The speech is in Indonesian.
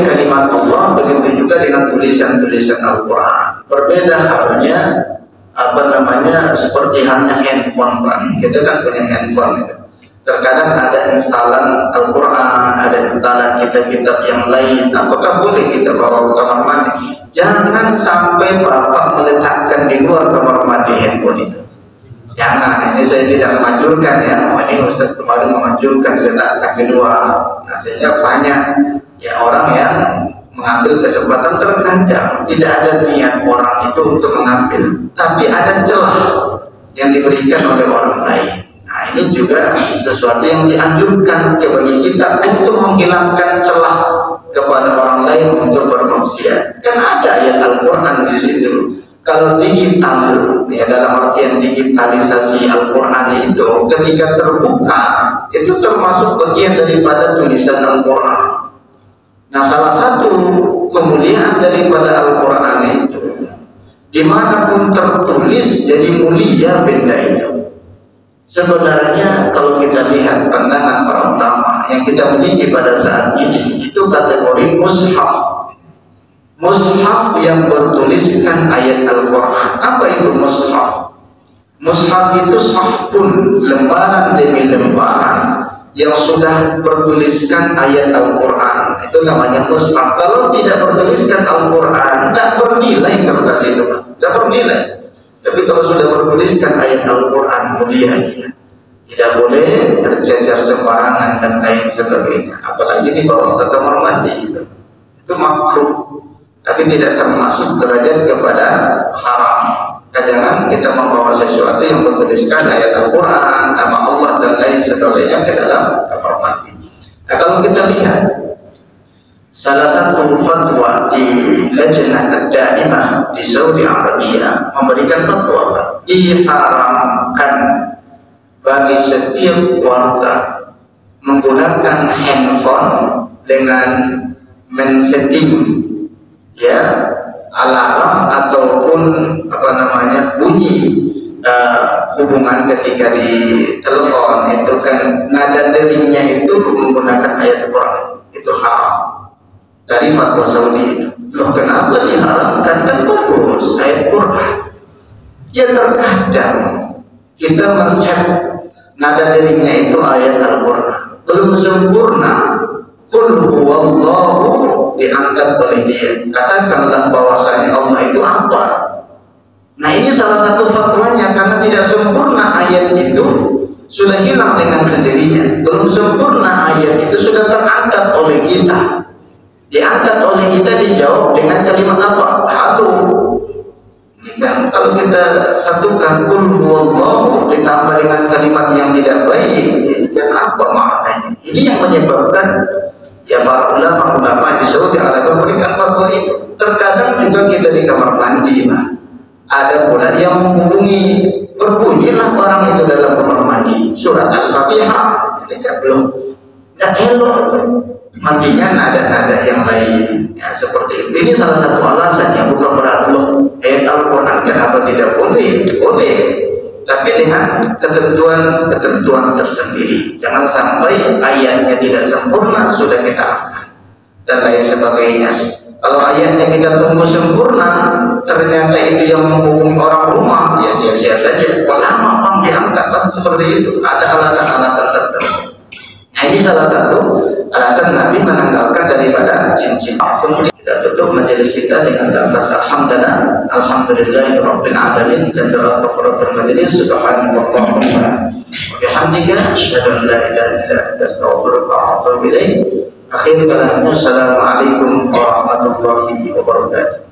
kalimat Allah, begitu juga dengan tulisan-tulisan Al-Quran. Berbeda halnya seperti halnya handphone, Pak. Kita kan punya handphone gitu. Terkadang ada instalan Al-Quran, ada instalan kitab-kitab yang lain. Apakah boleh kita bawa ke kamar mandi? Jangan sampai Bapak meletakkan di luar kamar mandi handphone itu. Jangan, ini saya tidak menganjurkan ya. Ini Ustaz kemarin menganjurkan diletakkan di luar. Nah, sehingga banyak ya orang yang mengambil kesempatan. Terkadang tidak ada niat orang itu untuk mengambil, tapi ada celah yang diberikan oleh orang lain. Nah, ini juga sesuatu yang dianjurkan bagi kita untuk menghilangkan celah kepada orang lain untuk bermaksiat. Kan ada ayat Al-Quran di situ. Kalau digital, ya dalam artian digitalisasi Al-Quran itu, ketika terbuka, itu termasuk bagian daripada tulisan Al-Quran. Nah, salah satu kemuliaan daripada Al-Quran itu, dimanapun tertulis jadi mulia benda itu. Sebenarnya kalau kita lihat pandangan para ulama yang kita miliki pada saat ini, itu kategori mushaf. Mushaf yang bertuliskan ayat Al-Quran. Apa itu mushaf? Mushaf itu sahpun, lembaran demi lembaran yang sudah bertuliskan ayat Al-Quran. Itu namanya mushaf. Kalau tidak bertuliskan Al-Quran, tidak bernilai kertas itu, tidak bernilai. Tapi kalau sudah bertuliskan ayat Al-Quran, mulianya. Tidak boleh tercecer sembarangan dan lain sebagainya. Apalagi dibawa ke kamar mandi gitu. Itu makruh. Tapi tidak termasuk derajat kepada haram. Jangan kita membawa sesuatu yang bertuliskan ayat Al-Quran, nama Allah dan lain sebagainya ke dalam kamar mandi. Nah, kalau kita lihat salah satu fatwa di Lajnah Ad-Daimah di Saudi Arabia memberikan fatwa diharamkan bagi setiap warga menggunakan handphone dengan men-setting ya alarm ataupun bunyi hubungan ketika di telepon. Itu kan nada deringnya itu menggunakan ayat Al-Quran, itu haram dari fatwa Saudi. Loh, kenapa diharamkan? Kan bagus ayat Quran. Ya, terkadang kita men-set nada deringnya itu ayat Al-Quran belum sempurna. Qul huwallahu diangkat oleh dia. Katakanlah bahwasanya Allah itu apa. Nah, ini salah satu fatwanya, karena tidak sempurna ayat itu sudah hilang dengan sendirinya. Belum sempurna ayat itu sudah terangkat oleh kita. Diangkat oleh kita, dijawab dengan kalimat apa? Hatu. Ini kan kalau kita satukan qul huwallahu ditambah dengan kalimat yang tidak baik, ini kan apa maknanya? Ini yang menyebabkan ya para ulama di Saudi Arabia memberikan fatwa itu. Terkadang juga kita di kamar mandi, ada pula yang menghubungi, berbunyilah barang itu dalam kamar mandi, surat Al-Fatihah, tidak belum, tidak elok itu. Mandinya nada-nada yang lain, ya seperti itu. Ini salah satu alasannya, bukan berarti ayat Al-Quran kenapa tidak boleh, boleh. Tapi dengan ketentuan tersendiri. Jangan sampai ayatnya tidak sempurna sudah kita angkat dan lain sebagainya. Kalau ayatnya kita tunggu sempurna, ternyata itu yang menghubungi orang rumah, ya siap-siap saja. Lama bang diangkat, pasti seperti itu. Ada alasan-alasan tertentu. Nah, ini salah satu alasan Nabi menanggalkan daripada cincin. Kemudian kita tutup majelis kita dengan lafaz alhamdulillah, alhamdulillahirabbil alamin, dan doa kafaratul majelis. Subhanallahumma wa bihamdika asyhadu an la ilaha illa anta astaghfiruka wa atubu ilaik. Akhir kalam, assalamualaikum warahmatullahi wabarakatuh.